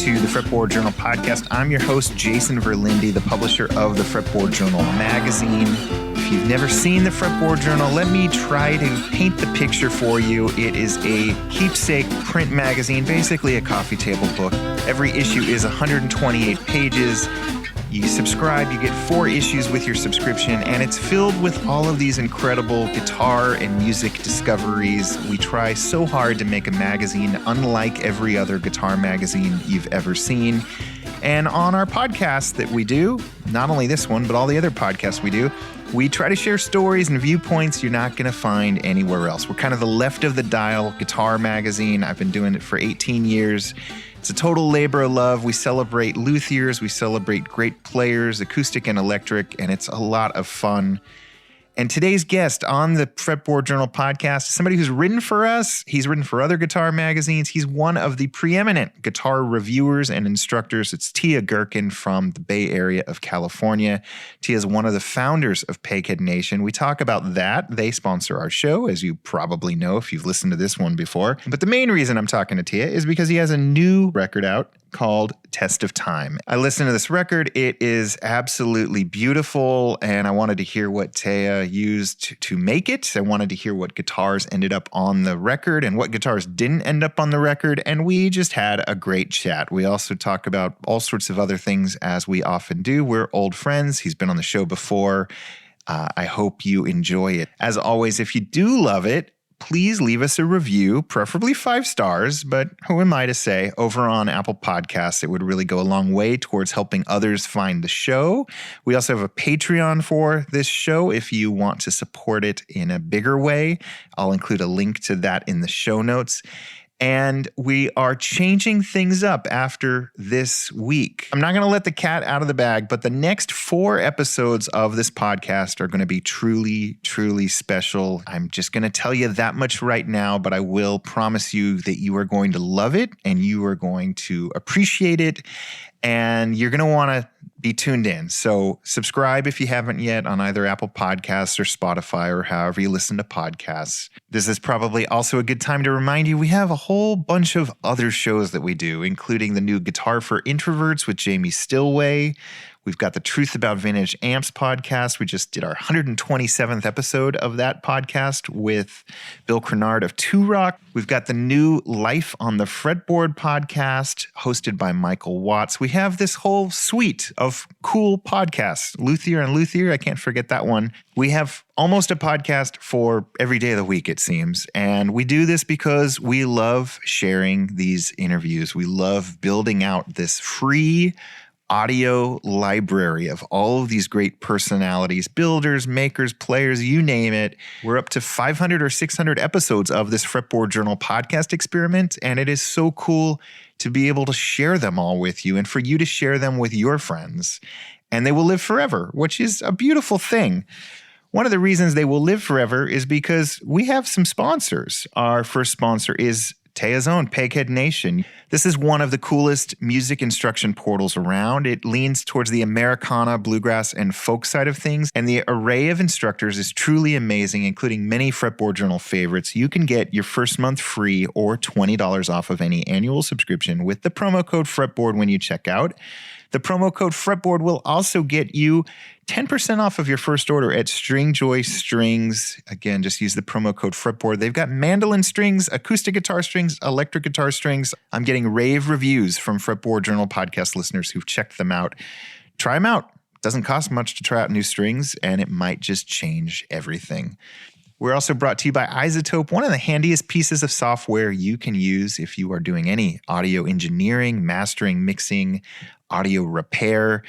to the Fretboard Journal podcast. I'm your host, Jason Verlinde, the publisher of the Fretboard Journal magazine. If you've never seen the Fretboard Journal, let me try to paint the picture for you. It is a keepsake print magazine, basically a coffee table book. Every issue is 128 pages. You subscribe, you get 4 issues with your subscription, and it's filled with all of these incredible guitar and music discoveries. We try so hard to make a magazine unlike every other guitar magazine you've ever seen. And on our podcast that we do, not only this one, but all the other podcasts we do, we try to share stories and viewpoints you're not going to find anywhere else. We're kind of the left of the dial guitar magazine. I've been doing it for 18 years. It's a total labor of love. We celebrate luthiers, we celebrate great players, acoustic and electric, and it's a lot of fun. And today's guest on the Fretboard Journal podcast is somebody who's written for us. He's written for other guitar magazines. He's one of the preeminent guitar reviewers and instructors. It's Teja Gerken from the Bay Area of California. Teja is one of the founders of Peghead Nation. We talk about that. They sponsor our show, as you probably know if you've listened to this one before. But the main reason I'm talking to Teja is because he has a new record out called Test of Time. I listened to this record. It is absolutely beautiful, and I wanted to hear what Teja used to make it. I wanted to hear what guitars ended up on the record and what guitars didn't end up on the record, and we just had a great chat. We also talk about all sorts of other things, as we often do. We're old friends. He's been on the show before. I hope you enjoy it. As always, if you do love it, please leave us a review, preferably 5 stars, but who am I to say? Over on Apple Podcasts, it would really go a long way towards helping others find the show. We also have a Patreon for this show if you want to support it in a bigger way. I'll include a link to that in the show notes. And we are changing things up after this week. I'm not going to let the cat out of the bag, but the next 4 episodes of this podcast are going to be truly, truly special. I'm just going to tell you that much right now, but I will promise you that you are going to love it and you are going to appreciate it. And you're going to want to be tuned in. So subscribe if you haven't yet on either Apple Podcasts or Spotify or however you listen to podcasts. This is probably also a good time to remind you we have a whole bunch of other shows that we do, including the new Guitar for Introverts with Jamie Stillway. We've got the Truth About Vintage Amps podcast. We just did our 127th episode of that podcast with Bill Crenard of Two Rock. We've got the new Life on the Fretboard podcast hosted by Michael Watts. We have this whole suite of cool podcasts. Luthier and Luthier, I can't forget that one. We have almost a podcast for every day of the week, it seems. And we do this because we love sharing these interviews. We love building out this free audio library of all of these great personalities, builders, makers, players, you name it. We're up to 500 or 600 episodes of this Fretboard Journal podcast experiment, and it is so cool to be able to share them all with you and for you to share them with your friends. And they will live forever, which is a beautiful thing. One of the reasons they will live forever is because we have some sponsors. Our first sponsor is Teja's own Peghead Nation. This is one of the coolest music instruction portals around. It leans towards the Americana, bluegrass, and folk side of things, and the array of instructors is truly amazing, including many Fretboard Journal favorites. You can get your first month free or $20 off of any annual subscription with the promo code Fretboard when you check out. The promo code Fretboard will also get you 10% off of your first order at Stringjoy Strings. Again, just use the promo code Fretboard. They've got mandolin strings, acoustic guitar strings, electric guitar strings. I'm getting rave reviews from Fretboard Journal podcast listeners who've checked them out. Try them out. Doesn't cost much to try out new strings, and it might just change everything. We're also brought to you by iZotope, one of the handiest pieces of software you can use if you are doing any audio engineering, mastering, mixing, audio repair.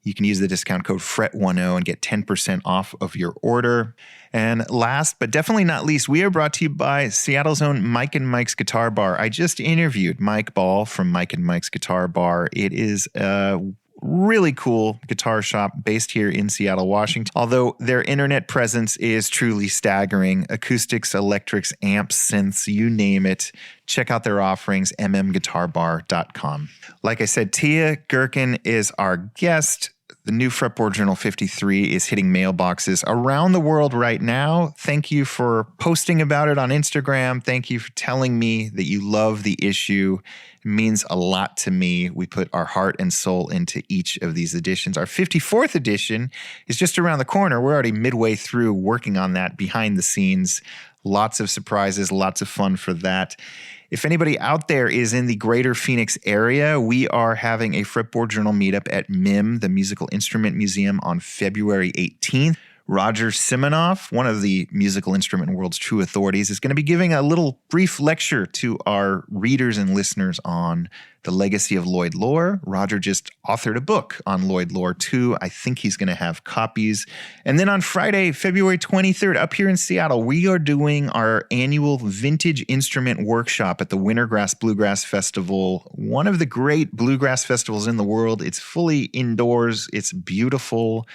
You can use the discount code FRET10 and get 10% off of your order. And last, but definitely not least, we are brought to you by Seattle's own Mike and Mike's Guitar Bar. I just interviewed Mike Ball from Mike and Mike's Guitar Bar. It is a really cool guitar shop based here in Seattle, Washington. Although their internet presence is truly staggering. Acoustics, electrics, amps, synths, you name it. Check out their offerings, mmguitarbar.com. Like I said, Teja Gerken is our guest. The new Fretboard Journal 53 is hitting mailboxes around the world right now. Thank you for posting about it on Instagram. Thank you for telling me that you love the issue. It means a lot to me. We put our heart and soul into each of these editions. Our 54th edition is just around the corner. We're already midway through working on that behind the scenes. Lots of surprises, lots of fun for that. If anybody out there is in the greater Phoenix area, we are having a Fretboard Journal meetup at MIM, the Musical Instrument Museum, on February 18th. Roger Simonoff, one of the musical instrument world's true authorities, is going to be giving a little brief lecture to our readers and listeners on the legacy of Lloyd Loar. Roger just authored a book on Lloyd Loar too. I think he's going to have copies. And then on Friday, February 23rd, up here in Seattle, we are doing our annual Vintage Instrument Workshop at the Wintergrass Bluegrass Festival, one of the great bluegrass festivals in the world. It's fully indoors. It's beautiful.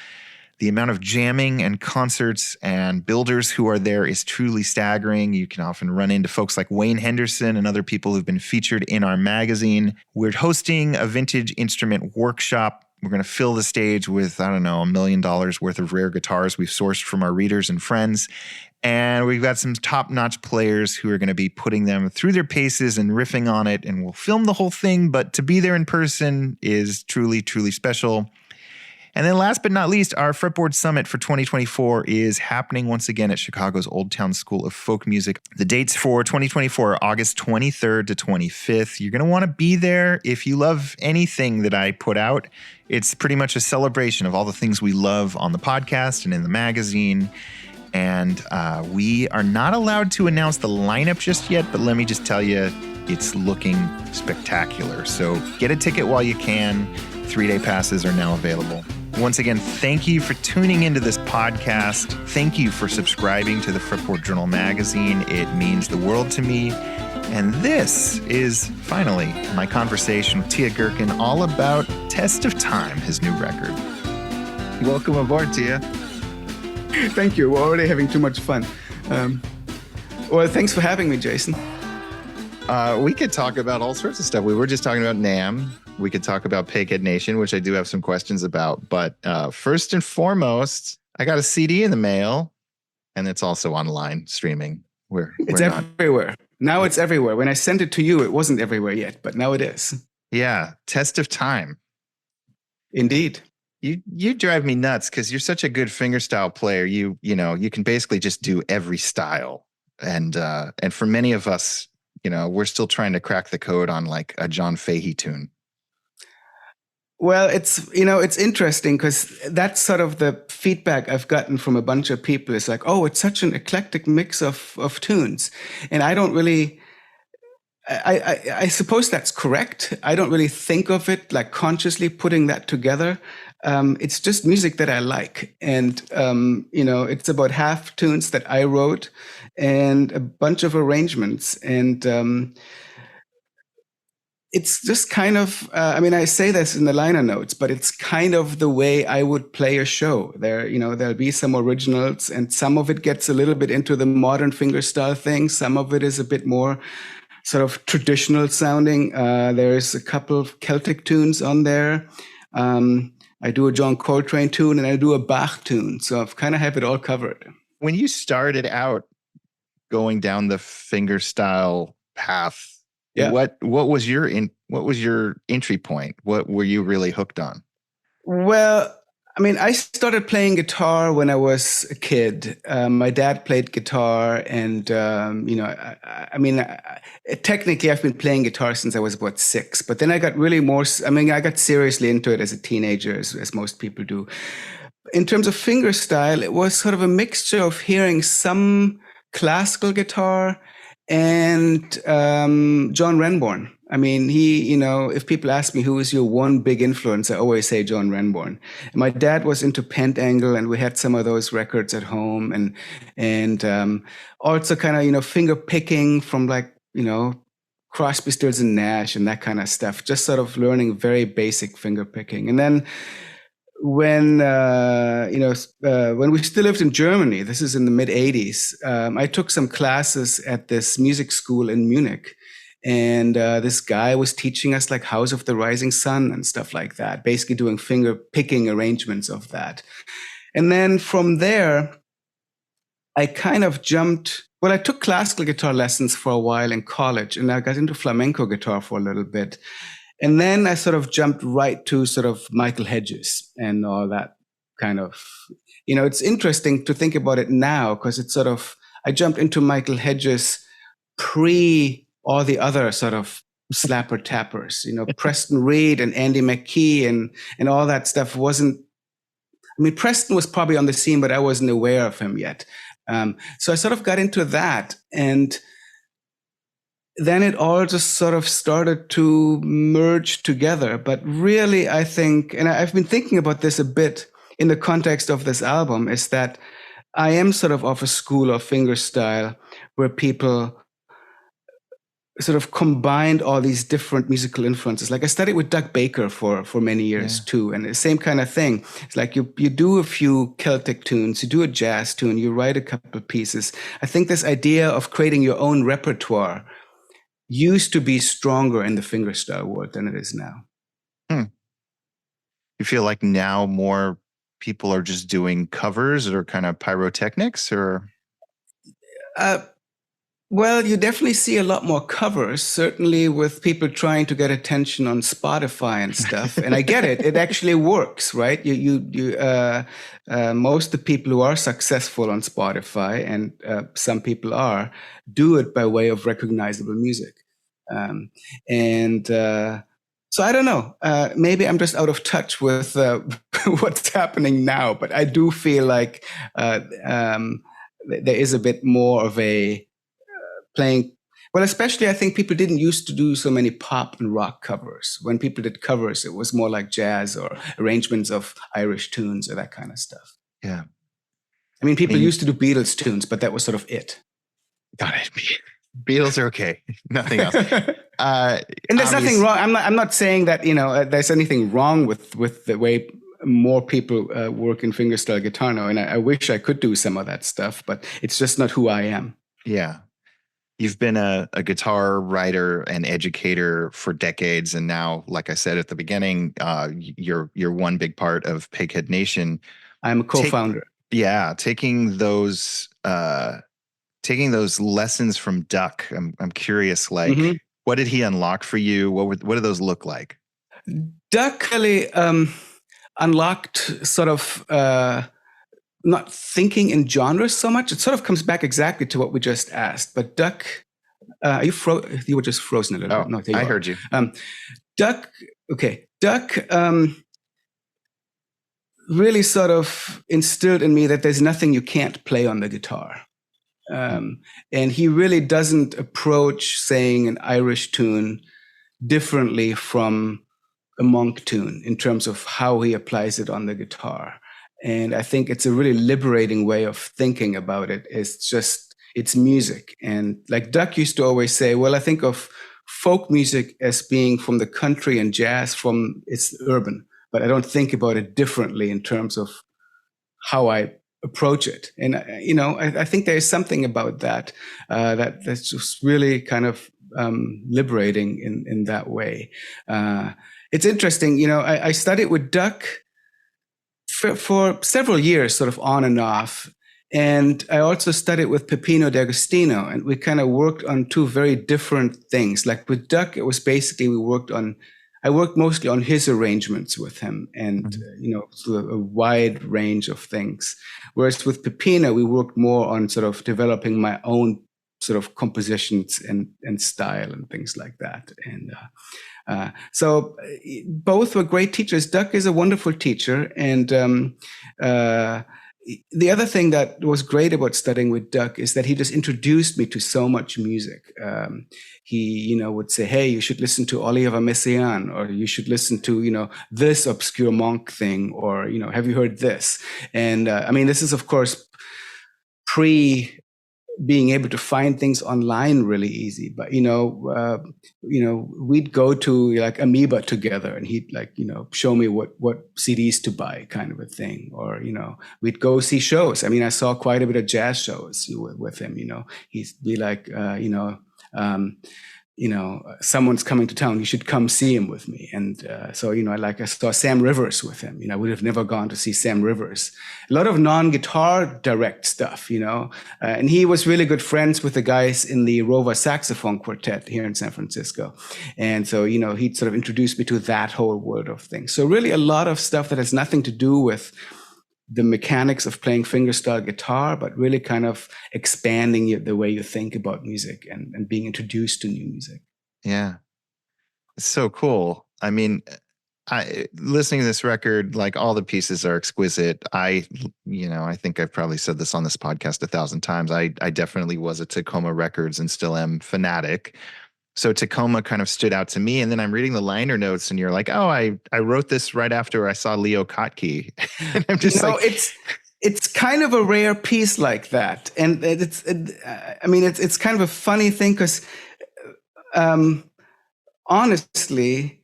The amount of jamming and concerts and builders who are there is truly staggering. You can often run into folks like Wayne Henderson and other people who've been featured in our magazine. We're hosting a vintage instrument workshop. We're going to fill the stage with, $1 million worth of rare guitars we've sourced from our readers and friends. And we've got some top-notch players who are going to be putting them through their paces and riffing on it. And we'll film the whole thing, but to be there in person is truly, truly special. And then last but not least, our Fretboard Summit for 2024 is happening once again at Chicago's Old Town School of Folk Music. The dates for 2024 are August 23rd to 25th. You're going to want to be there. If you love anything that I put out, it's pretty much a celebration of all the things we love on the podcast and in the magazine. And we are not allowed to announce the lineup just yet, but let me just tell you, it's looking spectacular. So get a ticket while you can. 3-day passes are now available. Once again, thank you for tuning into this podcast. Thank you for subscribing to the Fretboard Journal magazine. It means the world to me. And this is finally my conversation with Teja Gerken all about Test of Time, his new record. Welcome aboard, Teja. Thank you. We're already having too much fun. Well, thanks for having me, Jason. We could talk about all sorts of stuff. We were just talking about NAMM. We could talk about Peghead Nation, which I do have some questions about. But first and foremost, I got a CD in the mail, and it's also online streaming. It's everywhere. Now it's everywhere. When I sent it to you, it wasn't everywhere yet, but now it is. Yeah, Test of Time. Indeed. You drive me nuts because you're such a good fingerstyle player. You can basically just do every style. And for many of us, we're still trying to crack the code on like a John Fahey tune. Well, it's interesting because that's sort of the feedback I've gotten from a bunch of people. It's like, oh, it's such an eclectic mix of tunes. And I don't really, I suppose that's correct. I don't really think of it like consciously putting that together. It's just music that I like. And, it's about half tunes that I wrote and a bunch of arrangements. And, it's just kind of, I say this in the liner notes, but it's kind of the way I would play a show. There'll be some originals, and some of it gets a little bit into the modern fingerstyle thing. Some of it is a bit more sort of traditional sounding. There's a couple of Celtic tunes on there. I do a John Coltrane tune and I do a Bach tune. So I've kind of have it all covered. When you started out going down the fingerstyle path, yeah. What was your entry point? What were you really hooked on? Well, I started playing guitar when I was a kid. My dad played guitar, and technically I've been playing guitar since I was about 6. But then I got I got seriously into it as a teenager, as most people do. In terms of fingerstyle, it was sort of a mixture of hearing some classical guitar and John Renbourn. He, if people ask me who is your one big influence, I always say John Renbourn. And my dad was into Pentangle, and we had some of those records at home, and also kind of, finger picking from Crosby, Stills and Nash and that kind of stuff. Just sort of learning very basic finger picking. And then when we still lived in Germany, this is in the mid 80s, I took some classes at this music school in Munich. And this guy was teaching us like House of the Rising Sun and stuff like that, basically doing finger picking arrangements of that. And then from there, I kind of jumped. Well, I took classical guitar lessons for a while in college, and I got into flamenco guitar for a little bit. And then I sort of jumped right to sort of Michael Hedges and all that kind of, it's interesting to think about it now because it's sort of, I jumped into Michael Hedges pre all the other sort of slapper tappers, Preston Reed and Andy McKee and all that stuff wasn't, Preston was probably on the scene, but I wasn't aware of him yet. So I sort of got into that, and then it all just sort of started to merge together. But really, I think, and I've been thinking about this a bit in the context of this album, is that I am sort of a school of fingerstyle where people sort of combined all these different musical influences. Like I studied with Doug Baker for many years too, and the same kind of thing. It's like you do a few Celtic tunes, you do a jazz tune, you write a couple of pieces. I think this idea of creating your own repertoire used to be stronger in the fingerstyle world than it is now. You feel like now more people are just doing covers or kind of pyrotechnics, or? Well, you definitely see a lot more covers, certainly with people trying to get attention on Spotify and stuff. And I get it; it actually works, right? Most of the people who are successful on Spotify, and some people are, do it by way of recognizable music. So I don't know. Maybe I'm just out of touch with what's happening now, but I do feel like there is a bit more of a playing. Well, especially I think people didn't used to do so many pop and rock covers. When people did covers, it was more like jazz or arrangements of Irish tunes or that kind of stuff. Yeah. People used to do Beatles tunes, but that was sort of it. Got it. Beatles are okay. Nothing else. And there's nothing wrong. I'm not saying that, there's anything wrong with the way more people work in fingerstyle guitar now. And I wish I could do some of that stuff, but it's just not who I am. Yeah. You've been a guitar writer and educator for decades. And now, like I said at the beginning, you're one big part of Peghead Nation. I'm a co-founder. Taking those lessons from Duck. I'm curious, like, what did he unlock for you? What did those look like? Duck really unlocked sort of not thinking in genres so much. It sort of comes back exactly to what we just asked. But Duck, you were just frozen a little bit. No, I heard you. Duck really sort of instilled in me that there's nothing you can't play on the guitar. And he really doesn't approach saying an Irish tune differently from a monk tune in terms of how he applies it on the guitar. And I think it's a really liberating way of thinking about it. It's music. And like Duck used to always say, well, I think of folk music as being from the country and jazz from it's urban, but I don't think about it differently in terms of how I approach it. And, I think there is something about that, that's just really kind of liberating in that way. It's interesting, I studied with Duck for several years, sort of on and off. And I also studied with Peppino D'Agostino, and we kind of worked on two very different things. Like with Duck, it was basically I worked mostly on his arrangements with him and, a wide range of things. Whereas with Peppino, we worked more on sort of developing my own sort of compositions and style and things like that. And so both were great teachers. Duck is a wonderful teacher. And the other thing that was great about studying with Duck is that he just introduced me to so much music. He, would say, hey, you should listen to Oliver Messiaen, or you should listen to, this obscure monk thing, or, have you heard this? And this is, of course, pre being able to find things online really easy. But, we'd go to like Amoeba together, and he'd show me what CDs to buy, kind of a thing. Or, we'd go see shows. I saw quite a bit of jazz shows with him, he'd be like, someone's coming to town, you should come see him with me. And so, I saw Sam Rivers with him. I would have never gone to see Sam Rivers. A lot of non-guitar direct stuff, and he was really good friends with the guys in the Rover Saxophone Quartet here in San Francisco. And so, he'd sort of introduced me to that whole world of things. So really a lot of stuff that has nothing to do with the mechanics of playing fingerstyle guitar, but really kind of expanding the way you think about music and being introduced to new music. Yeah. It's so cool. I mean, listening to this record, like all the pieces are exquisite. I think I've probably said this on this podcast 1,000 times. I definitely was a Tacoma Records and still am fanatic. So Tacoma kind of stood out to me. And then I'm reading the liner notes and you're like, oh, I wrote this right after I saw Leo Kottke. And I'm just it's kind of a rare piece like that. And it's kind of a funny thing because honestly,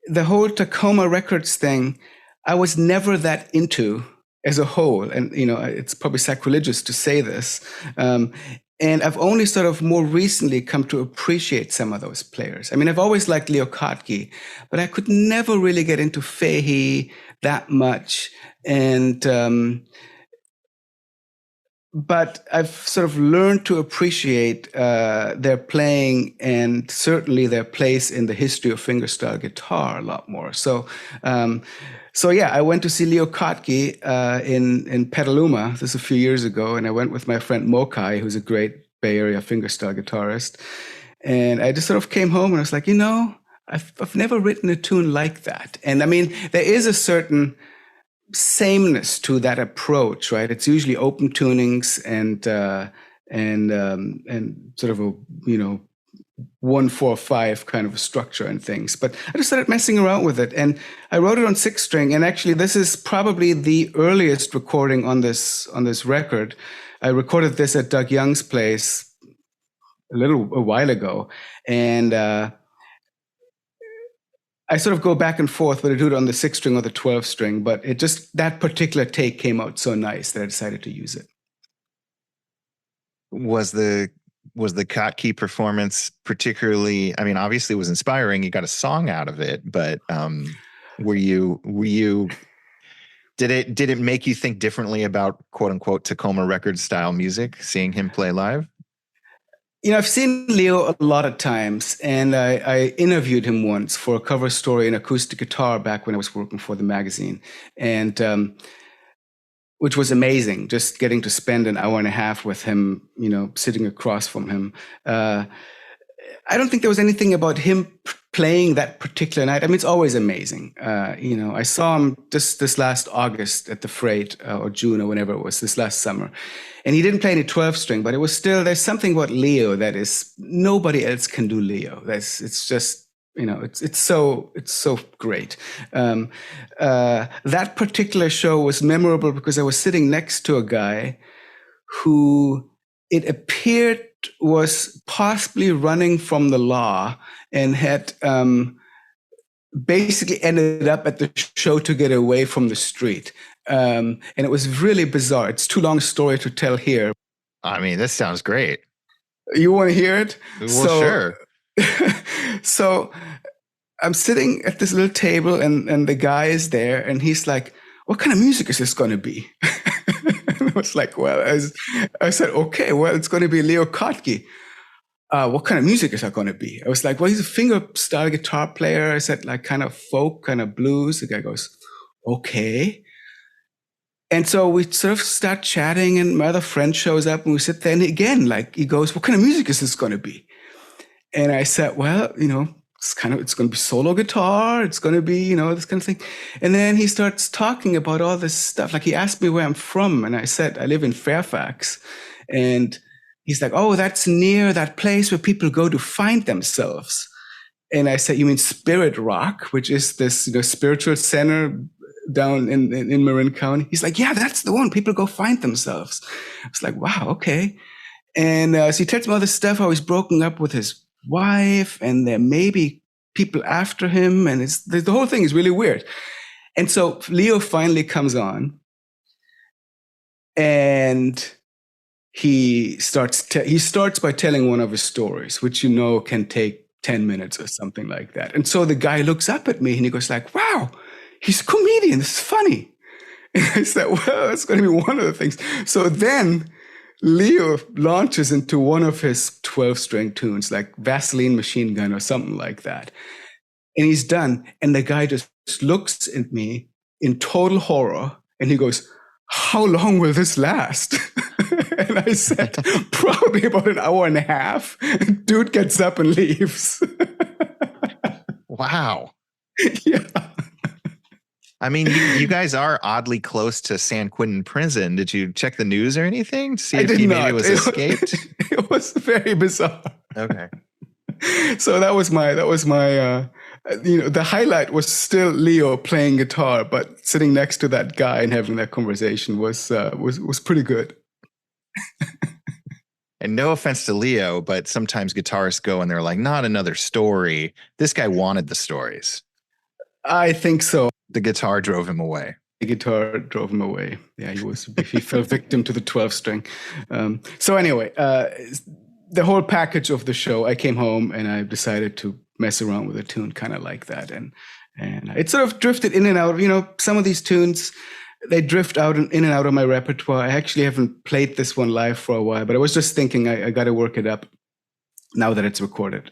the whole Tacoma Records thing, I was never that into as a whole. And, it's probably sacrilegious to say this. And I've only sort of more recently come to appreciate some of those players. I mean, I've always liked Leo Kottke, but I could never really get into Fahey that much. And, but I've sort of learned to appreciate their playing and certainly their place in the history of fingerstyle guitar a lot more. So yeah, I went to see Leo Kottke in Petaluma. This a few years ago, and I went with my friend Mokai, who's a great Bay Area fingerstyle guitarist. And I just sort of came home and I was like, I've never written a tune like that. And I mean, there is a certain sameness to that approach, right? It's usually open tunings and sort of a 1-4-5 kind of a structure and things. But I just started messing around with it, and I wrote it on 6-string. And actually, this is probably the earliest recording on this record. I recorded this at Doug Young's place a while ago, and I sort of go back and forth whether to do it on the 6-string or the 12-string, but that particular take came out so nice that I decided to use it. Was the Kottke performance particularly, I mean, obviously it was inspiring. You got a song out of it, but were you did it make you think differently about quote unquote Tacoma Records style music, seeing him play live? I've seen Leo a lot of times, and I interviewed him once for a cover story in acoustic guitar back when I was working for the magazine, and which was amazing, just getting to spend an hour and a half with him, sitting across from him. I don't think there was anything about him playing that particular night. I mean, it's always amazing. I saw him just this last August at the Freight, or June or whenever it was, this last summer. And he didn't play any 12-string, but it was still, there's something about Leo that is, nobody else can do Leo. It's just, it's so great. That particular show was memorable because I was sitting next to a guy who it appeared was possibly running from the law and had basically ended up at the show to get away from the street. And it was really bizarre. It's too long a story to tell here. I mean, this sounds great. You want to hear it? Well, sure. So I'm sitting at this little table and the guy is there and he's like, what kind of music is this going to be? I was like, well, I said, okay, well, it's going to be Leo Kottke. What kind of music is that going to be? I was like, well, he's a fingerstyle guitar player. I said, like kind of folk, kind of blues. The guy goes, okay. And so we sort of start chatting and my other friend shows up and we sit there and again, like he goes, what kind of music is this going to be? And I said, well, it's going to be solo guitar. It's going to be, this kind of thing. And then he starts talking about all this stuff. Like he asked me where I'm from. And I said, I live in Fairfax. And he's like, oh, that's near that place where people go to find themselves. And I said, you mean Spirit Rock, which is this, spiritual center down in Marin County? He's like, yeah, that's the one. People go find themselves. I was like, wow, okay. And so he tells me all this stuff, how he's broken up with his wife and there may be people after him. And the whole thing is really weird. And so Leo finally comes on and he starts by telling one of his stories, which can take 10 minutes or something like that. And so the guy looks up at me and he goes like, wow, he's a comedian. This is funny. And I said, well, that's going to be one of the things. So then Leo launches into one of his 12-string tunes, like Vaseline Machine Gun or something like that. And he's done. And the guy just looks at me in total horror. And he goes, how long will this last? And I said, probably about an hour and a half. And dude gets up and leaves. Wow. Yeah. I mean, you guys are oddly close to San Quentin prison. Did you check the news or anything to see if he maybe was escaped? It was very bizarre. Okay. So that was my the highlight was still Leo playing guitar, but sitting next to that guy and having that conversation was pretty good. And no offense to Leo, but sometimes guitarists go and they're like, not another story. This guy wanted the stories. I think so. The guitar drove him away. The guitar drove him away. Yeah, he fell victim to the 12-string. So anyway, the whole package of the show, I came home and I decided to mess around with a tune kind of like that. And it sort of drifted in and out. Some of these tunes, they drift out and in and out of my repertoire. I actually haven't played this one live for a while, but I was just thinking I got to work it up now that it's recorded.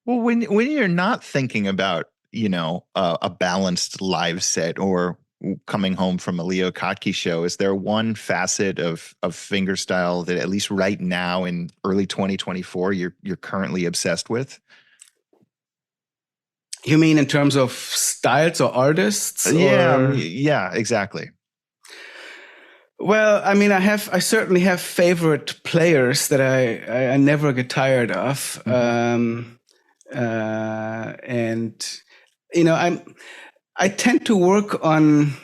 Well, when you're not thinking about, a balanced live set or coming home from a Leo Kottke show, is there one facet of fingerstyle that at least right now in early 2024 you're currently obsessed with? You mean in terms of styles or artists? Yeah, exactly. Well, I mean, I certainly have favorite players that I never get tired of. Mm-hmm. And I tend to work on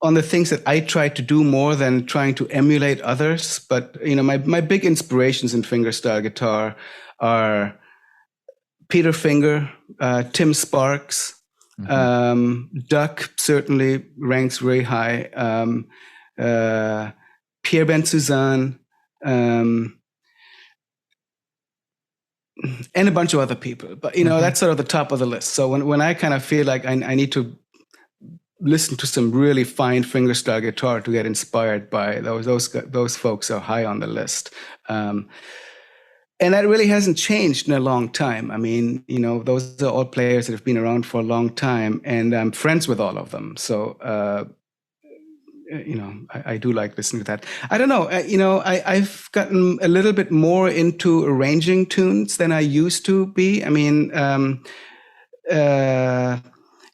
the things that I try to do more than trying to emulate others. But my big inspirations in fingerstyle guitar are Peter Finger, Tim Sparks, mm-hmm. Duck certainly ranks very high. Pierre Ben-Suzanne, and a bunch of other people. But, mm-hmm. that's sort of the top of the list. So when I kind of feel like I need to listen to some really fine fingerstyle guitar to get inspired by, those folks are high on the list. And that really hasn't changed in a long time. I mean, those are all players that have been around for a long time, and I'm friends with all of them. So, I do like listening to that. I don't know. I've gotten a little bit more into arranging tunes than I used to be. I mean,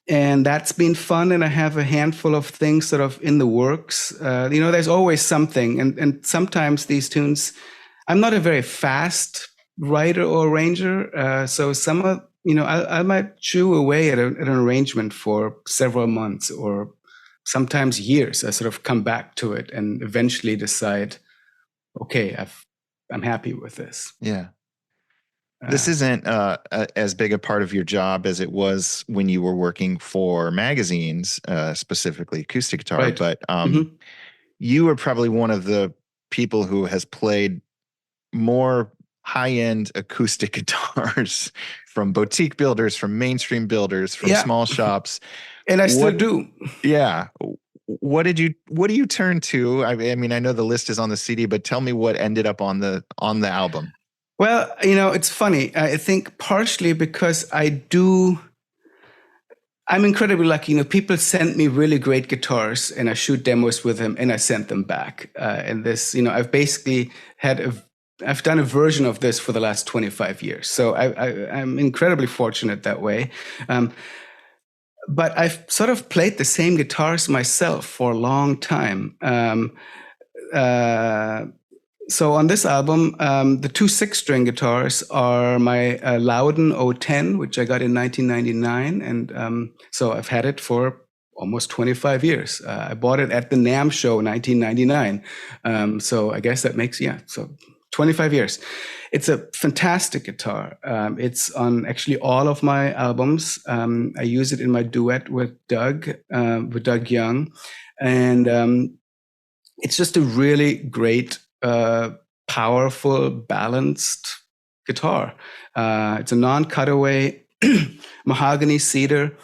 and that's been fun. And I have a handful of things sort of in the works. There's always something. And sometimes these tunes, I'm not a very fast writer or arranger. So I might chew away at an arrangement for several months or sometimes years. I sort of come back to it and eventually decide, okay, I'm happy with this. Yeah. This isn't as big a part of your job as it was when you were working for magazines, specifically acoustic guitar. Right. But mm-hmm. You are probably one of the people who has played more high-end acoustic guitars from boutique builders, from mainstream builders, from small shops. And I still do. Yeah. What do you turn to? I mean, I know the list is on the CD, but tell me what ended up on the album. Well, it's funny. I think partially because I'm incredibly lucky. People send me really great guitars and I shoot demos with them and I send them back. And this, I've basically I've done a version of this for the last 25 years. So I'm incredibly fortunate that way. But I've sort of played the same guitars myself for a long time. So on this album, the two 6-string guitars are my Lowden 010, which I got in 1999. And so I've had it for almost 25 years. I bought it at the NAMM show in 1999. So I guess that makes, so 25 years. It's a fantastic guitar. It's on actually all of my albums. I use it in my duet with Doug Young. And it's just a really great, powerful, balanced guitar. It's a non-cutaway mahogany cedar.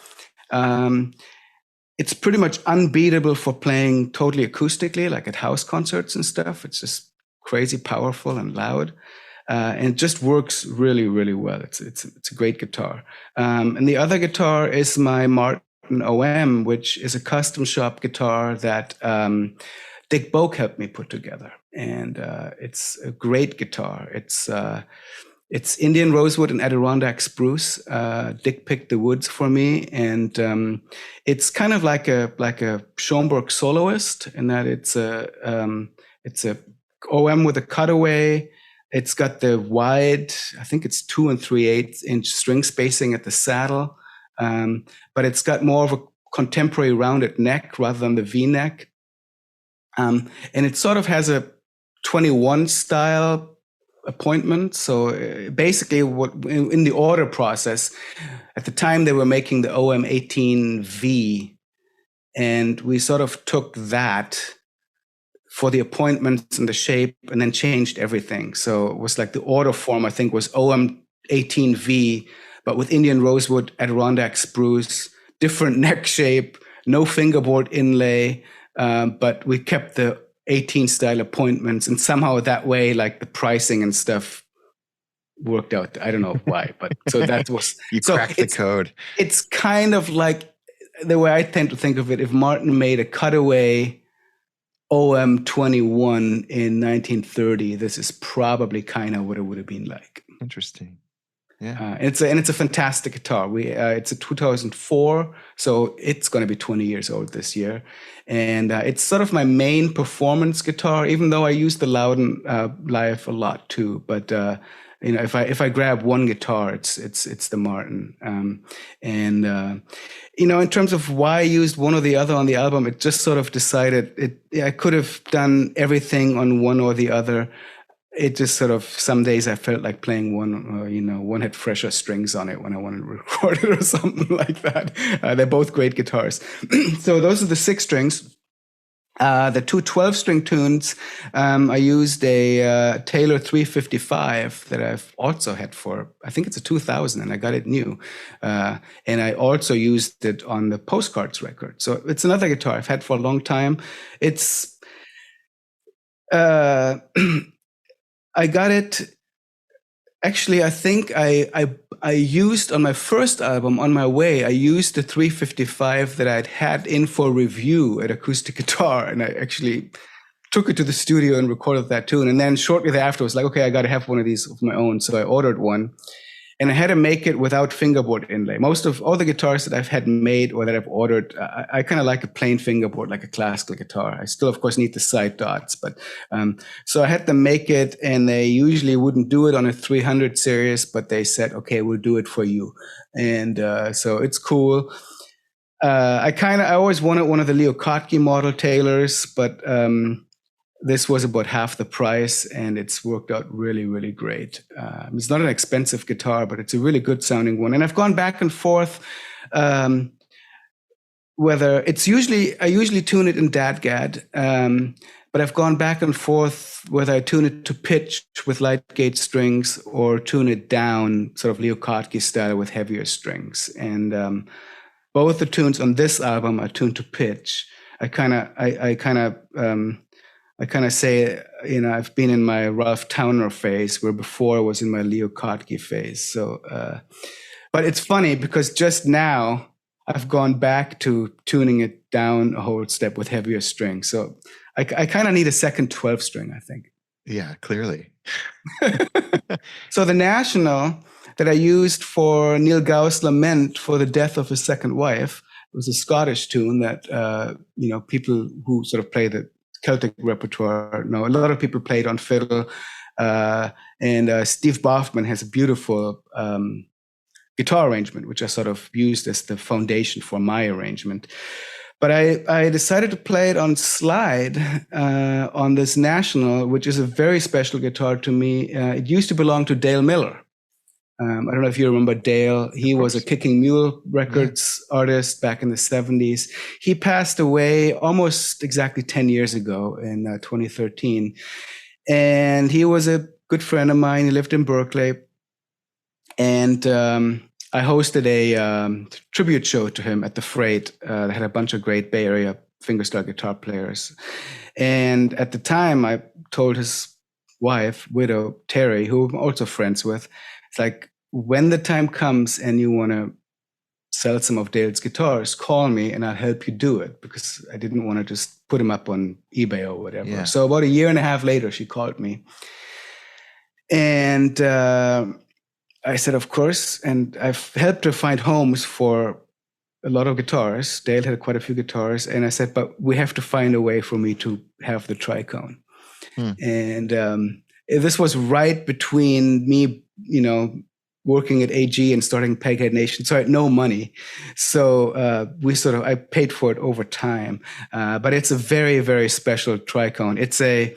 It's pretty much unbeatable for playing totally acoustically, like at house concerts and stuff. It's just crazy powerful and loud. And it just works really, really well. It's a great guitar. And the other guitar is my Martin OM, which is a custom shop guitar that Dick Boak helped me put together. And it's a great guitar. It's Indian rosewood and Adirondack spruce. Dick picked the woods for me, and it's kind of like a Schoenberg soloist in that it's a OM with a cutaway. It's got the wide, I think it's 2 3/8 inch string spacing at the saddle, but it's got more of a contemporary rounded neck rather than the V neck. And it sort of has a 21 style appointment. So basically what in the order process, at the time they were making the OM 18V, and we sort of took that for the appointments and the shape and then changed everything. So it was like the order form, I think, was OM 18V, but with Indian rosewood, Adirondack spruce, different neck shape, no fingerboard inlay, but we kept the 18 style appointments, and somehow that way, like the pricing and stuff worked out. I don't know why, but so that was you cracked the code. It's kind of like the way I tend to think of it. If Martin made a cutaway OM 21 in 1930, this is probably kind of what it would have been like. Interesting. Yeah. It's a fantastic guitar. It's a 2004, so it's going to be 20 years old this year. And it's sort of my main performance guitar, even though I use the Lowden live a lot too. But if I grab one guitar, it's the Martin. In terms of why I used one or the other on the album, it just sort of decided I could have done everything on one or the other. It just sort of, some days I felt like playing one, one had fresher strings on it when I wanted to record it or something like that. They're both great guitars. So those are the 6 strings. The 2 12-string tunes, I used a Taylor 355 that I've also had for, I think it's a 2000, and I got it new. And I also used it on the Postcards record. So it's another guitar I've had for a long time. It's... I got it. Actually, I think I used on my first album, On My Way, I used the 355 that I'd had in for review at Acoustic Guitar, and I actually took it to the studio and recorded that tune. And then shortly thereafter, I was like, okay, I got to have one of these of my own. So I ordered one, and I had to make it without fingerboard inlay. Most of all the guitars that I've had made or that I've ordered, I kind of like a plain fingerboard, like a classical guitar. I still, of course, need the side dots, but so I had to make it, and they usually wouldn't do it on a 300 series, but they said, okay, we'll do it for you. And so it's cool. I always wanted one of the Leo Kottke model Taylors, but this was about half the price, and it's worked out really, really great. It's not an expensive guitar, but it's a really good sounding one. And I've gone back and forth whether it's I usually tune it in DADGAD, but I've gone back and forth whether I tune it to pitch with light gauge strings or tune it down sort of Leo Kottke style with heavier strings. And both the tunes on this album are tuned to pitch. I kind of say, I've been in my Ralph Towner phase, where before I was in my Leo Kottke phase. So, but it's funny because just now I've gone back to tuning it down a whole step with heavier strings. So I kind of need a second 12-string, I think. Yeah, clearly. So the National that I used for Neil Gau's lament for the death of his second wife was a Scottish tune that, people who sort of play the Celtic repertoire know. A lot of people play it on fiddle, and Steve Boffman has a beautiful guitar arrangement, which I sort of used as the foundation for my arrangement. But I decided to play it on slide on this National, which is a very special guitar to me. It used to belong to Dale Miller. I don't know if you remember Dale. He was a Kicking Mule Records artist back in the 70s. He passed away almost exactly 10 years ago in 2013. And he was a good friend of mine. He lived in Berkeley. And I hosted a tribute show to him at the Freight that had a bunch of great Bay Area fingerstyle guitar players. And at the time, I told his wife, widow Terry, who I'm also friends with, it's like, when the time comes and you want to sell some of Dale's guitars, call me and I'll help you do it, because I didn't want to just put them up on eBay or whatever. Yeah. So about a year and a half later, she called me. And I said, of course. And I've helped her find homes for a lot of guitars. Dale had quite a few guitars. And I said, but we have to find a way for me to have the Tricone. And this was right between me, working at AG and starting Peghead Nation. So I had no money. So I paid for it over time. But it's a very, very special Tricone. It's a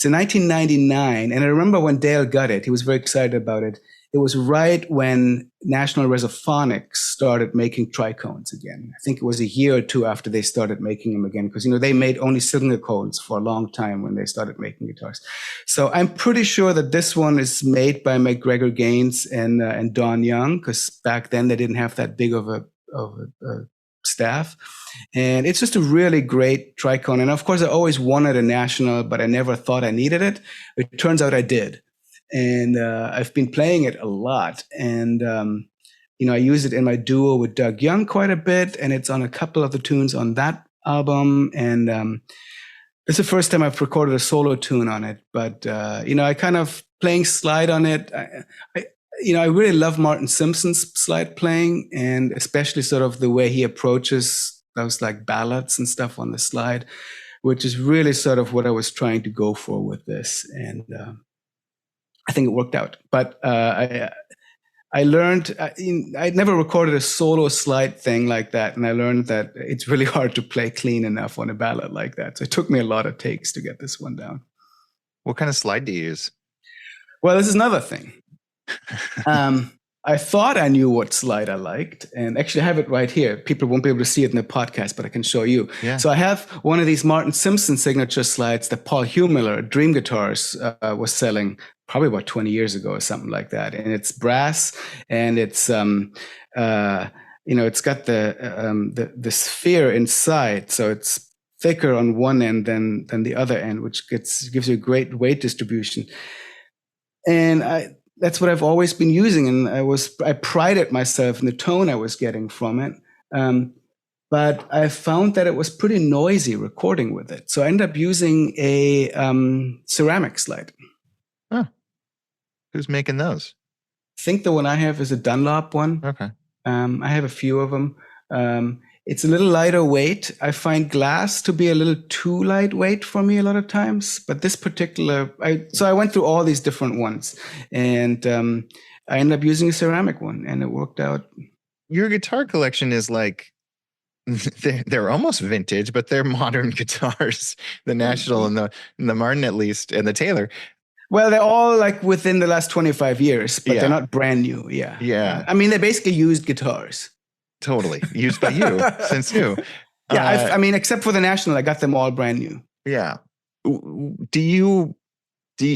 1999. And I remember when Dale got it, he was very excited about it. It was right when National Resophonics started making tricones again. I think it was a year or two after they started making them again, because they made only cylinder cones for a long time when they started making guitars. So I'm pretty sure that this one is made by McGregor Gaines and Don Young, because back then they didn't have that big of a staff. And it's just a really great Tricone. And of course, I always wanted a National, but I never thought I needed it. It turns out I did. And I've been playing it a lot. And, I use it in my duo with Doug Young quite a bit. And it's on a couple of the tunes on that album. And it's the first time I've recorded a solo tune on it. But, I kind of playing slide on it. I really love Martin Simpson's slide playing, and especially sort of the way he approaches those like ballads and stuff on the slide, which is really sort of what I was trying to go for with this. And I think it worked out. But I learned, I'd never recorded a solo slide thing like that. And I learned that it's really hard to play clean enough on a ballad like that. So it took me a lot of takes to get this one down. What kind of slide do you use? Well, this is another thing. I thought I knew what slide I liked, and actually I have it right here. People won't be able to see it in the podcast, but I can show you. Yeah. So I have one of these Martin Simpson signature slides that Paul Humiller, Dream Guitars, was selling probably about 20 years ago or something like that. And it's brass, and it's it's got the sphere inside, so it's thicker on one end than the other end, which gives you a great weight distribution. And that's what I've always been using, and I prided myself in the tone I was getting from it. But I found that it was pretty noisy recording with it, so I ended up using a ceramic slide. Oh, who's making those? I think the one I have is a Dunlop one. Okay. I have a few of them. It's a little lighter weight. I find glass to be a little too lightweight for me a lot of times. But this particular, so I went through all these different ones, and I ended up using a ceramic one, and it worked out. Your guitar collection is like, they're almost vintage, but they're modern guitars. The National and the Martin, at least, and the Taylor. Well, they're all like within the last 25 years, but they're not brand new. Yeah. Yeah. I mean, they're basically used guitars. Totally used by you since new. Yeah, I mean, except for the National, I got them all brand new. Yeah. Do you?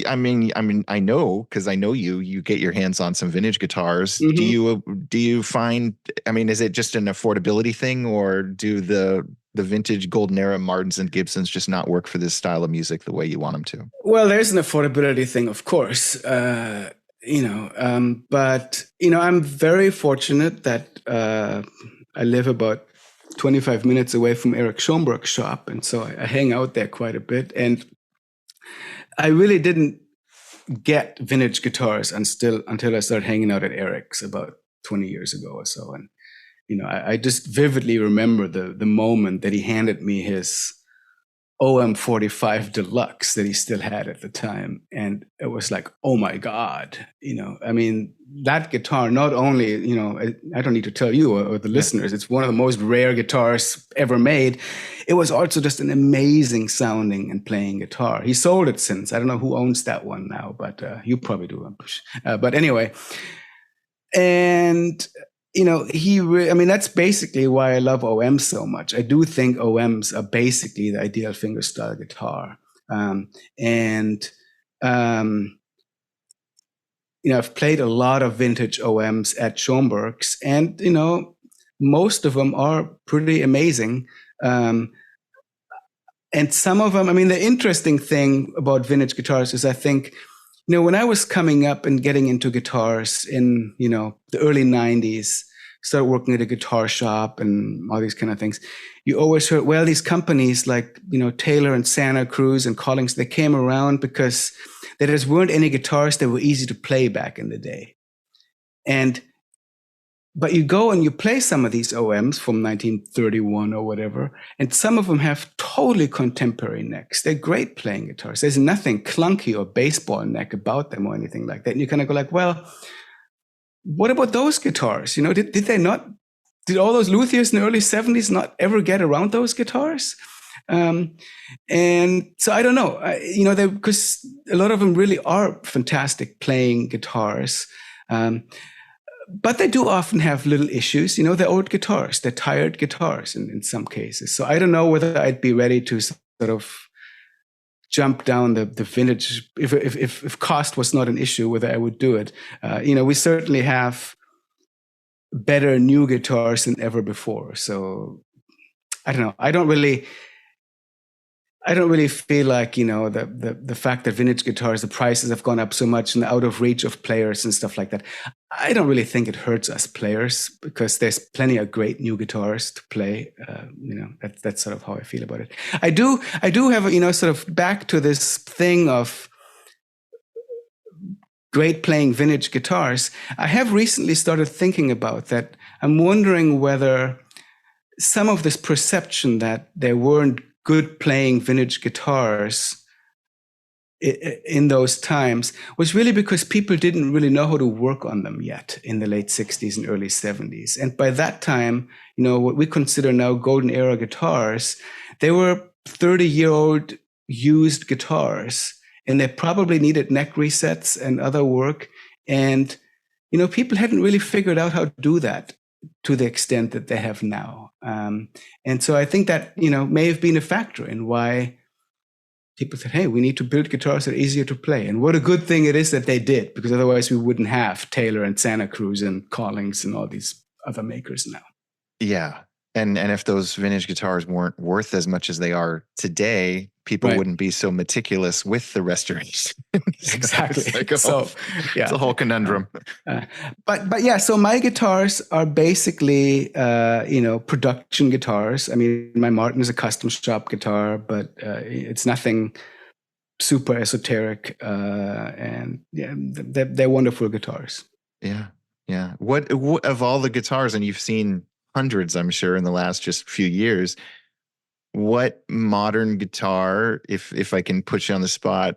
I mean, I know, because I know you get your hands on some vintage guitars. Mm-hmm. Do you find? I mean, is it just an affordability thing, or do the vintage golden era Martins and Gibsons just not work for this style of music the way you want them to? Well, there's an affordability thing, of course. But I'm very fortunate that I live about 25 minutes away from Eric Schoenberg's shop, and so I hang out there quite a bit. And I really didn't get vintage guitars until I started hanging out at Eric's about 20 years ago or so. And I just vividly remember the moment that he handed me his OM45 Deluxe that he still had at the time. And it was like, oh my God, I mean, that guitar, not only, I don't need to tell you or the listeners, it's one of the most rare guitars ever made. It was also just an amazing sounding and playing guitar. He sold it since. I don't know who owns that one now, but you probably do. But anyway, and that's basically why I love OM so much. I do think OMs are basically the ideal fingerstyle guitar. I've played a lot of vintage OMs at Schoenberg's, and most of them are pretty amazing. And some of them, the interesting thing about vintage guitars is I think, when I was coming up and getting into guitars in, the early 90s, started working at a guitar shop and all these kind of things, you always heard, well, these companies like, Taylor and Santa Cruz and Collings, they came around because there just weren't any guitars that were easy to play back in the day. But you go and you play some of these OMs from 1931 or whatever, and some of them have totally contemporary necks. They're great playing guitars. There's nothing clunky or baseball neck about them or anything like that. And you kind of go like, well, what about those guitars? Did all those luthiers in the early 70s not ever get around those guitars? And so I don't know, because a lot of them really are fantastic playing guitars. But they do often have little issues. They're old guitars. They're tired guitars in some cases. So I don't know whether I'd be ready to sort of jump down the vintage. If cost was not an issue, whether I would do it. We certainly have better new guitars than ever before. So I don't know. I don't really feel like, the fact that vintage guitars, the prices have gone up so much and out of reach of players and stuff like that. I don't really think it hurts us players because there's plenty of great new guitars to play. That's sort of how I feel about it. I do have, sort of back to this thing of great playing vintage guitars. I have recently started thinking about that. I'm wondering whether some of this perception that there weren't good playing vintage guitars in those times was really because people didn't really know how to work on them yet in the late 60s and early 70s. And by that time, what we consider now golden era guitars, they were 30-year-old used guitars, and they probably needed neck resets and other work. And, people hadn't really figured out how to do that to the extent that they have now. And so I think that, may have been a factor in why people said, hey, we need to build guitars that are easier to play. And what a good thing it is that they did, because otherwise we wouldn't have Taylor and Santa Cruz and Collings and all these other makers now. Yeah. And if those vintage guitars weren't worth as much as they are today, people wouldn't be so meticulous with the restoration. Exactly. It's a whole conundrum. But yeah, so my guitars are basically, production guitars. My Martin is a custom shop guitar, but it's nothing super esoteric. And yeah, they're wonderful guitars. Yeah. Yeah. What of all the guitars, and you've seen hundreds, I'm sure, in the last just few years, what modern guitar, if I can put you on the spot,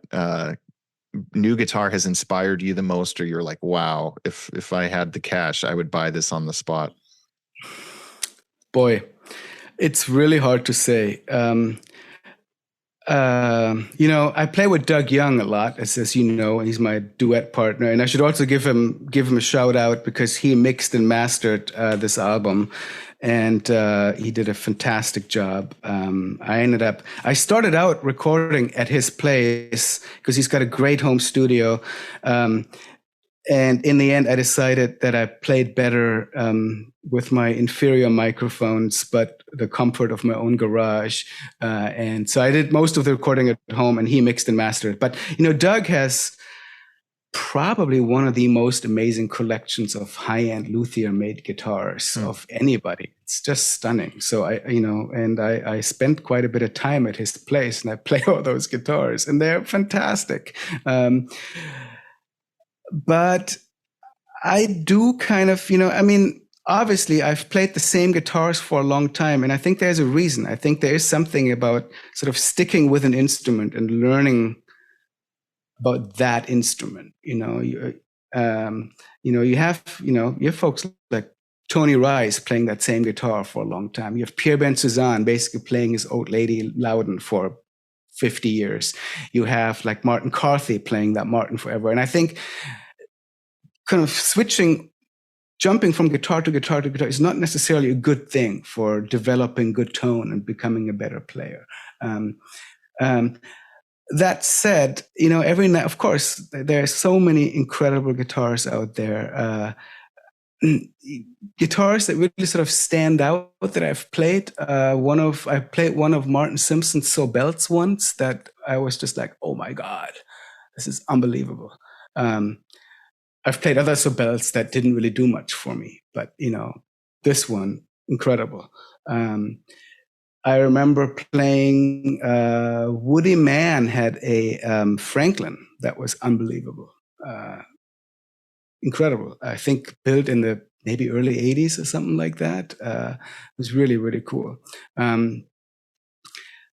new guitar has inspired you the most, or you're like, wow, if I had the cash, I would buy this on the spot? Boy, it's really hard to say. I play with Doug Young a lot, as you know, and he's my duet partner. And I should also give him a shout out because he mixed and mastered this album, and he did a fantastic job. I started out recording at his place because he's got a great home studio. And in the end, I decided that I played better with my inferior microphones, but the comfort of my own garage. And so I did most of the recording at home, and he mixed and mastered. But, Doug has probably one of the most amazing collections of high-end luthier-made guitars of anybody. It's just stunning. So I spent quite a bit of time at his place, and I play all those guitars, and they're fantastic. But I do kind of, obviously I've played the same guitars for a long time, and I think there's a reason. I think there is something about sort of sticking with an instrument and learning about that instrument. You have folks like Tony Rice playing that same guitar for a long time. You have Pierre Ben Suzanne basically playing his old lady Lowden for 50 years. You have like Martin Carthy playing that Martin forever. And I think kind of jumping from guitar to guitar to guitar is not necessarily a good thing for developing good tone and becoming a better player. That said, every night, of course, there are so many incredible guitars out there. Guitars that really sort of stand out that I've played. I played one of Martin Simpson's Sobelts once that I was just like, oh my God, this is unbelievable. I've played other Sobelts that didn't really do much for me, but this one, incredible. I remember playing, Woody Mann had a Franklin that was unbelievable. Incredible. I think built in the maybe early 80s or something like that. It was really, really cool.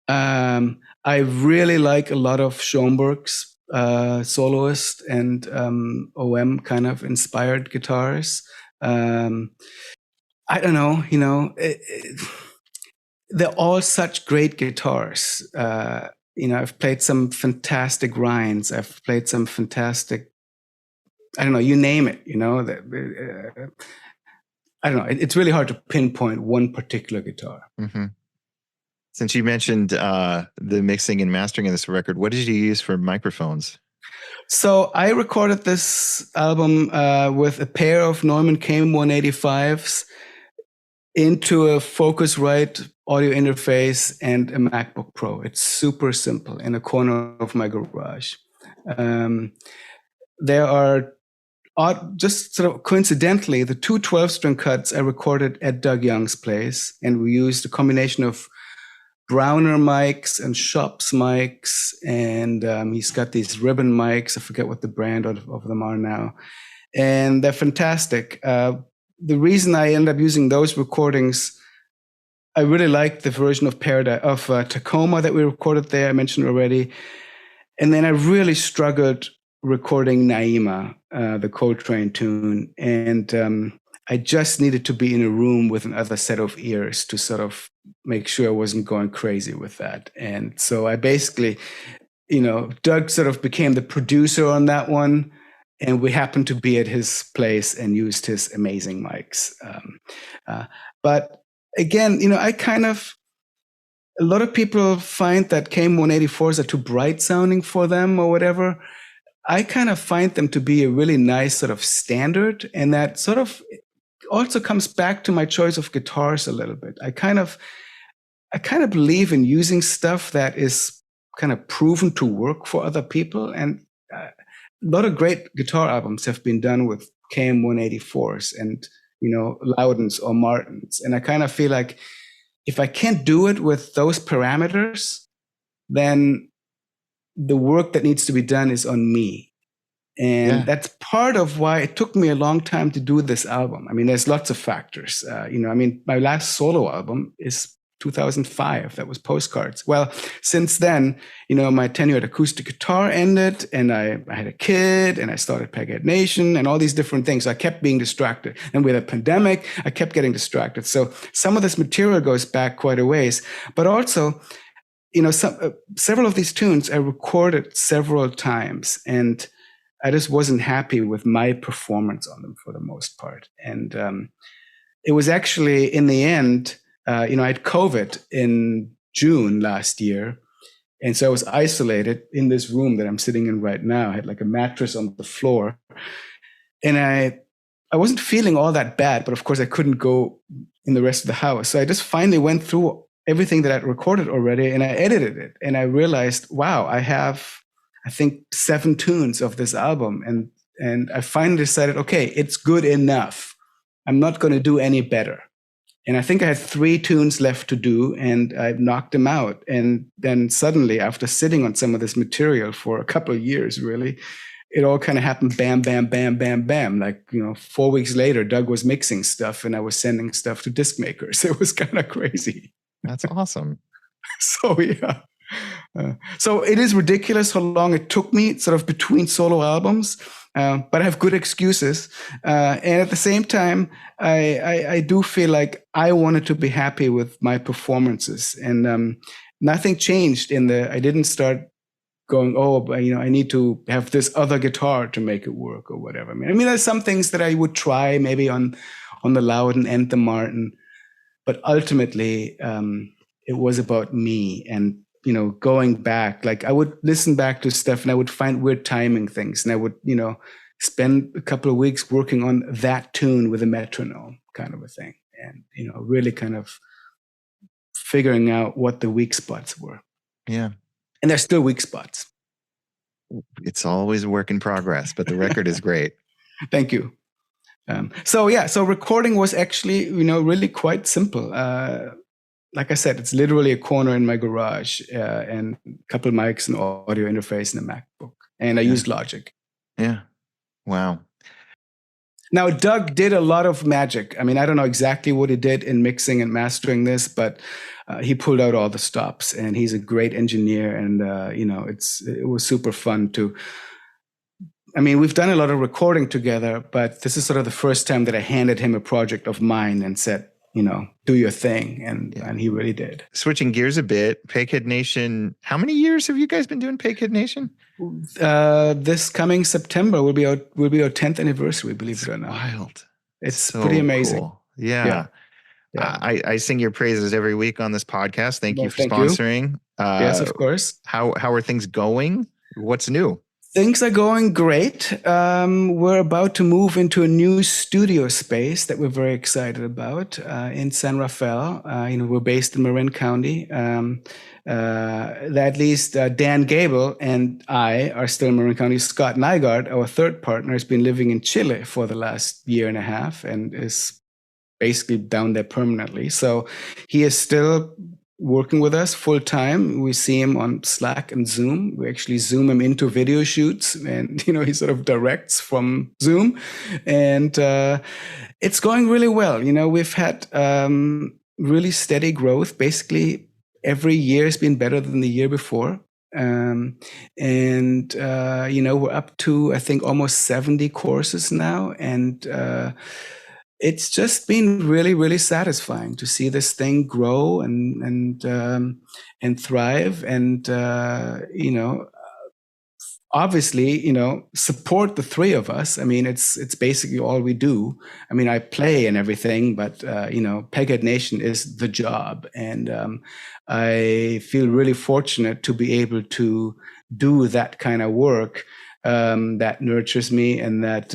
I really like a lot of Schoenberg's soloist and OM kind of inspired guitars. I don't know, they're all such great guitars. I've played some fantastic Rhines. I've played some fantastic, I don't know, you name it, I don't know. It's really hard to pinpoint one particular guitar. Mm-hmm. Since you mentioned the mixing and mastering of this record, what did you use for microphones? So I recorded this album with a pair of Neumann KM185s into a Focusrite audio interface and a MacBook Pro. It's super simple in a corner of my garage. There are just sort of coincidentally, the two 12-string cuts I recorded at Doug Young's place, and we used a combination of Browner mics and Shops mics, and he's got these ribbon mics. I forget what the brand of them are now, and they're fantastic. The reason I end up using those recordings, I really liked the version of Tacoma that we recorded there. I mentioned already, and then I really struggled recording Naima, the Coltrane tune. And I just needed to be in a room with another set of ears to sort of make sure I wasn't going crazy with that. And so I basically, Doug sort of became the producer on that one. And we happened to be at his place and used his amazing mics. But again, a lot of people find that KM184s are too bright sounding for them or whatever. I kind of find them to be a really nice sort of standard, and that sort of also comes back to my choice of guitars a little bit. I kind of believe in using stuff that is kind of proven to work for other people, and a lot of great guitar albums have been done with KM184s and Lowdens or Martins, and I kind of feel like if I can't do it with those parameters, then the work that needs to be done is on me. And that's part of why it took me a long time to do this album. I mean, there's lots of factors. My last solo album is 2005. That was Postcards. Well, since then, my tenure at acoustic guitar ended, and I had a kid, and I started Peghead Nation and all these different things. So I kept being distracted. And with a pandemic, I kept getting distracted. So some of this material goes back quite a ways. But also, several of these tunes I recorded several times, and I just wasn't happy with my performance on them for the most part. And it was actually, in the end, I had COVID in June last year. And so I was isolated in this room that I'm sitting in right now. I had like a mattress on the floor. And I wasn't feeling all that bad, but of course I couldn't go in the rest of the house. So I just finally went through everything that I'd recorded already, and I edited it. And I realized, wow, I have, I think, 7 tunes of this album. And I finally decided, okay, it's good enough. I'm not going to do any better. And I think I had 3 tunes left to do, and I knocked them out. And then suddenly, after sitting on some of this material for a couple of years, really, it all kind of happened, bam, bam, bam, bam, bam. Like, 4 weeks later, Doug was mixing stuff, and I was sending stuff to disc makers. It was kind of crazy. That's awesome. So, yeah. So it is ridiculous how long it took me sort of between solo albums, but I have good excuses. And at the same time, I do feel like I wanted to be happy with my performances, and nothing changed I didn't start going, I need to have this other guitar to make it work or whatever. I mean, there's some things that I would try maybe on the Lowden and the Martin, but ultimately, it was about me. And going back. Like I would listen back to stuff and I would find weird timing things, and I would, spend a couple of weeks working on that tune with a metronome kind of a thing. And, really kind of figuring out what the weak spots were. Yeah. And there's still weak spots. It's always a work in progress, but the record is great. Thank you. So recording was actually, really quite simple. Like I said, it's literally a corner in my garage and a couple of mics and audio interface and a MacBook. And I used Logic. Yeah. Wow. Now, Doug did a lot of magic. I mean, I don't know exactly what he did in mixing and mastering this, but he pulled out all the stops, and he's a great engineer. And, it was super fun to, I mean, we've done a lot of recording together, but this is sort of the first time that I handed him a project of mine and said, do your thing. And he really did. Switching gears a bit, Peghead Nation, how many years have you guys been doing Peghead Nation? This coming September will be our 10th anniversary, believe it or not. Wild. It's so pretty amazing. Cool. Yeah. I sing your praises every week on this podcast. Thank you for sponsoring. Yes, of course. How are things going? What's new? Things are going great. We're about to move into a new studio space that we're very excited about in San Rafael. We're based in Marin County. At least Dan Gable and I are still in Marin County. Scott Nygaard, our third partner, has been living in Chile for the last year and a half and is basically down there permanently. So he is still working with us full time. We see him on Slack and Zoom. We actually Zoom him into video shoots, and he sort of directs from Zoom, and it's going really well. We've had really steady growth. Basically, every year has been better than the year before. We're up to, I think, almost 70 courses now, and it's just been really, really satisfying to see this thing grow and thrive, and obviously, support the three of us. I mean, it's basically all we do. I mean, I play and everything, but Peghead Nation is the job, and I feel really fortunate to be able to do that kind of work that nurtures me, and that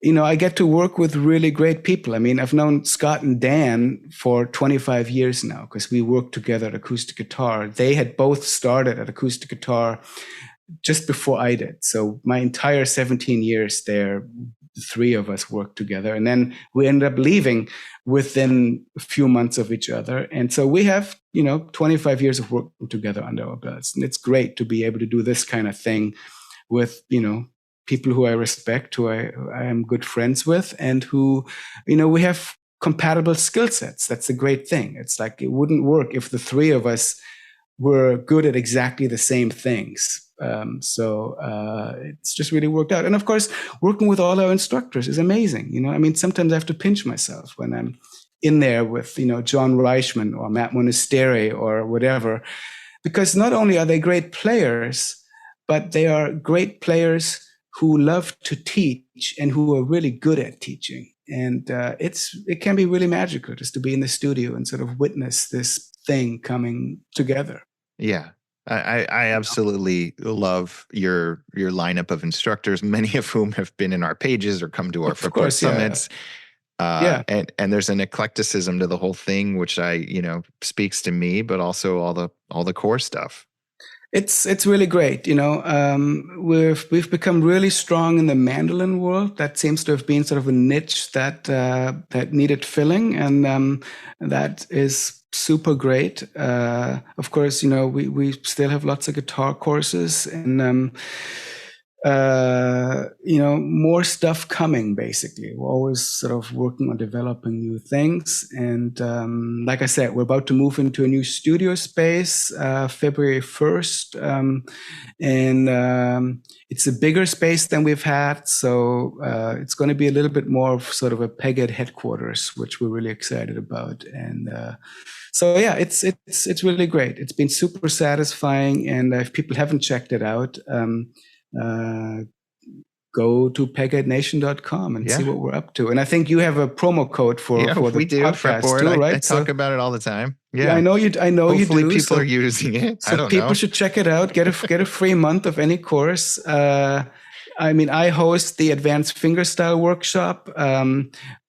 I get to work with really great people. I mean, I've known Scott and Dan for 25 years now because we worked together at acoustic guitar. They had both started at acoustic guitar just before I did. So my entire 17 years there, the three of us worked together. And then we ended up leaving within a few months of each other. And so we have, 25 years of working together under our belts. And it's great to be able to do this kind of thing with, people who I respect, who I am good friends with, and who, we have compatible skill sets. That's a great thing. It's like it wouldn't work if the three of us were good at exactly the same things. So it's just really worked out. And of course, working with all our instructors is amazing. I mean, sometimes I have to pinch myself when I'm in there with, John Reichman or Matt Monasteri or whatever, because not only are they great players, but they are great players who love to teach and who are really good at teaching. And it can be really magical just to be in the studio and sort of witness this thing coming together. Yeah. I absolutely love your lineup of instructors, many of whom have been in our pages or come to our Fretboard Summits. And there's an eclecticism to the whole thing, which speaks to me, but also all the core stuff. It's really great. We've become really strong in the mandolin world. That seems to have been sort of a niche that needed filling, and that is super great. Of course, we still have lots of guitar courses, and more stuff coming. Basically, we're always sort of working on developing new things, and like I said, we're about to move into a new studio space February 1st, and it's a bigger space than we've had, so it's going to be a little bit more of sort of a Peghead headquarters, which we're really excited about. And so yeah, it's really great. It's been super satisfying, and if people haven't checked it out, go to pegheadnation.com and see what we're up to. And I think you have a promo code for the we do. podcast Fretboard. too, right? I talk about it all the time. Yeah, I know you. Hopefully you do. People are using it. So people should check it out. Get a free month of any course. I host the Advanced Fingerstyle Workshop,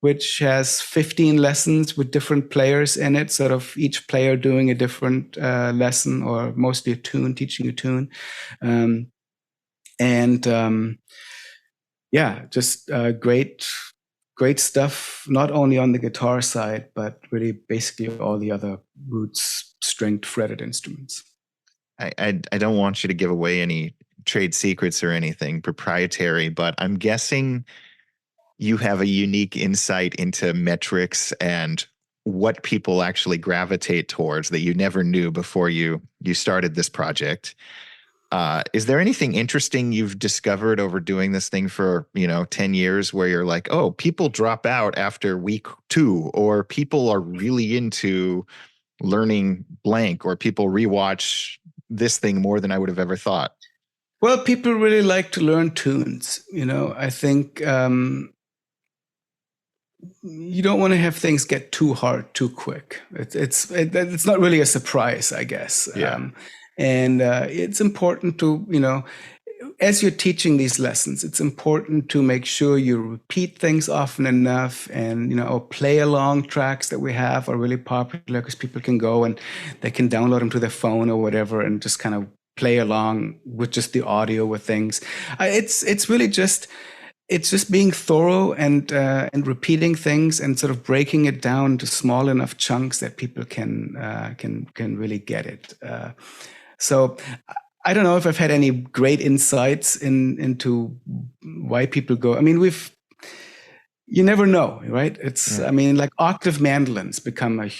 which has 15 lessons with different players in it, sort of each player doing a different lesson, or mostly a tune, teaching a tune. Just great stuff, not only on the guitar side, but really basically all the other roots, stringed, fretted instruments. I don't want you to give away any trade secrets or anything proprietary, but I'm guessing you have a unique insight into metrics and what people actually gravitate towards that you never knew before you started this project. Is there anything interesting you've discovered over doing this thing for 10 years where you're like, oh, people drop out after week 2, or people are really into learning blank, or people rewatch this thing more than I would have ever thought? Well, people really like to learn tunes. I think you don't want to have things get too hard too quick. It's not really a surprise, I guess. Yeah. And it's important to, as you're teaching these lessons, it's important to make sure you repeat things often enough. And, play along tracks that we have are really popular because people can go and they can download them to their phone or whatever and just kind of play along with just the audio with things. It's really just, it's just being thorough and repeating things and sort of breaking it down to small enough chunks that people can really get it. So I don't know if I've had any great insights into why people go. I mean, you never know, right? Like octave mandolins become a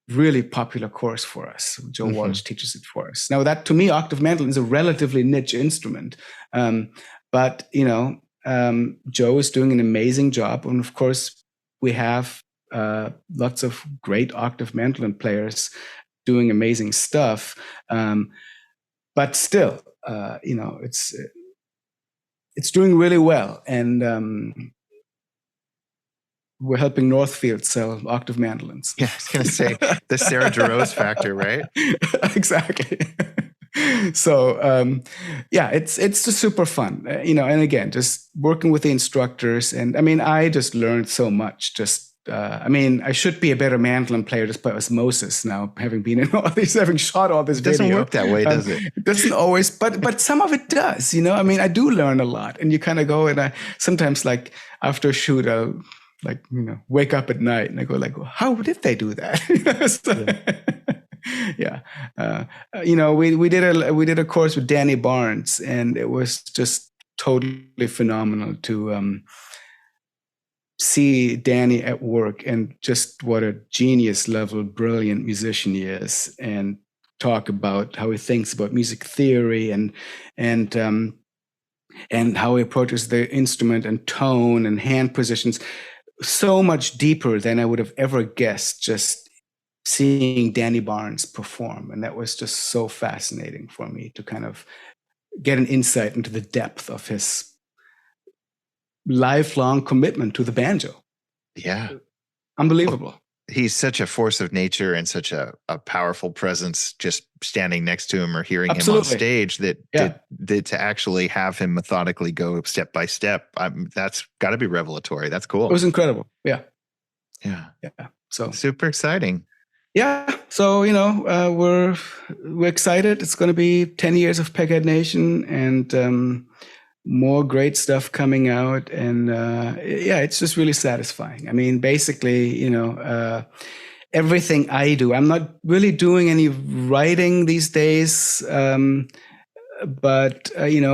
really popular course for us. Joe Walsh teaches it for us. Now, that to me, octave mandolin is a relatively niche instrument, but Joe is doing an amazing job, and of course, we have lots of great octave mandolin players doing amazing stuff. But still, it's doing really well, and we're helping Northfield sell octave mandolins. Yeah, I was going to say the Sarah Jarosz factor, right? Exactly. So, it's just super fun, and again, just working with the instructors. And I just learned so much. I should be a better mandolin player just by osmosis now, having been in all these, having shot all this video. It doesn't work that way, does it? It doesn't always, but some of it does, I do learn a lot, and you kind of go, and I sometimes, like, after a shoot, I'll wake up at night and I go like, well, how did they do that? We did a course with Danny Barnes, and it was just totally phenomenal to see Danny at work and just what a genius level, brilliant musician he is, and talk about how he thinks about music theory and how he approaches the instrument and tone and hand positions. So much deeper than I would have ever guessed just seeing Danny Barnes perform. And that was just so fascinating for me to kind of get an insight into the depth of his lifelong commitment to the banjo. Yeah. Unbelievable. He's such a force of nature and such a powerful presence, just standing next to him or hearing him on stage, that to actually have him methodically go step by step, that's got to be revelatory. That's cool. It was incredible. Yeah. So super exciting. Yeah. So, we're excited. It's going to be 10 years of Peghead Nation, and more great stuff coming out. And it's just really satisfying. Basically, everything I do, I'm not really doing any writing these days. But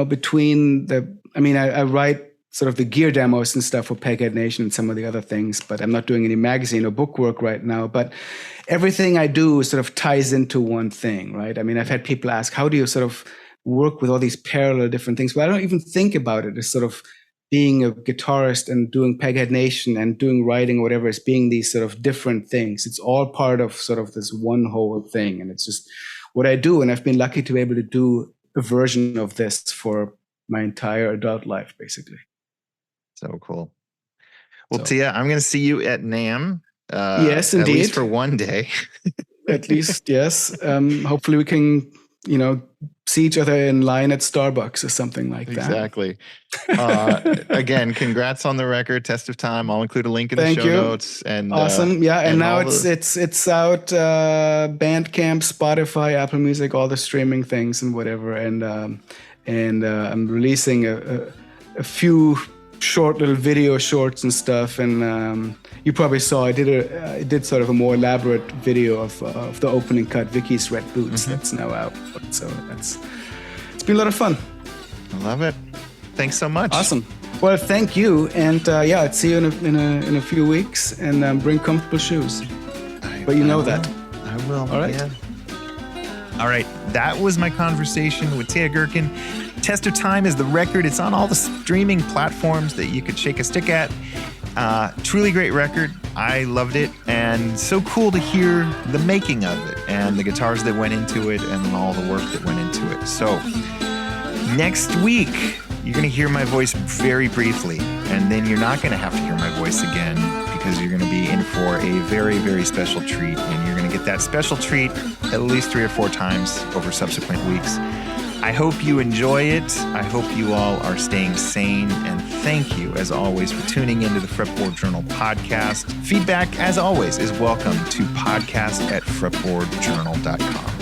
between I write sort of the gear demos and stuff for Peghead Nation and some of the other things, but I'm not doing any magazine or book work right now. But everything I do sort of ties into one thing, right? I've had people ask, how do you sort of work with all these parallel different things? Well, I don't even think about it as sort of being a guitarist and doing Peghead Nation and doing writing or whatever, as being these sort of different things. It's all part of sort of this one whole thing. And it's just what I do. And I've been lucky to be able to do a version of this for my entire adult life, basically. So cool. Well, So- Tia, I'm going to see you at NAMM. Yes, At least indeed. for one day. At least, yes. Hopefully we can, see each other in line at Starbucks or something like that. Exactly. Again, congrats on the record, Test of Time. I'll include a link in the Thank show you. notes. And Awesome. Yeah, and now all it's out Bandcamp, Spotify, Apple Music, all the streaming things and whatever. And I'm releasing a few short little video shorts and stuff. And you probably saw I did sort of a more elaborate video of the opening cut, Vicky's Red Boots, that's now out. So it's been a lot of fun. I love it. Thanks so much. Awesome. Well, thank you, and I'd see you in a few weeks, and bring comfortable shoes. But you know that. I will. All right. Yeah. All right. That was my conversation with Teja Gerken. Test of Time is the record. It's on all the streaming platforms that you could shake a stick at. Truly great record. I loved it, and so cool to hear the making of it and the guitars that went into it and all the work that went into it. So next week, you're going to hear my voice very briefly, and then you're not going to have to hear my voice again because you're going to be in for a very, very special treat, and you're going to get that special treat at least 3 or 4 times over subsequent weeks. I hope you enjoy it. I hope you all are staying sane, and thank you, as always, for tuning into the Fretboard Journal podcast. Feedback, as always, is welcome to podcast@fretboardjournal.com.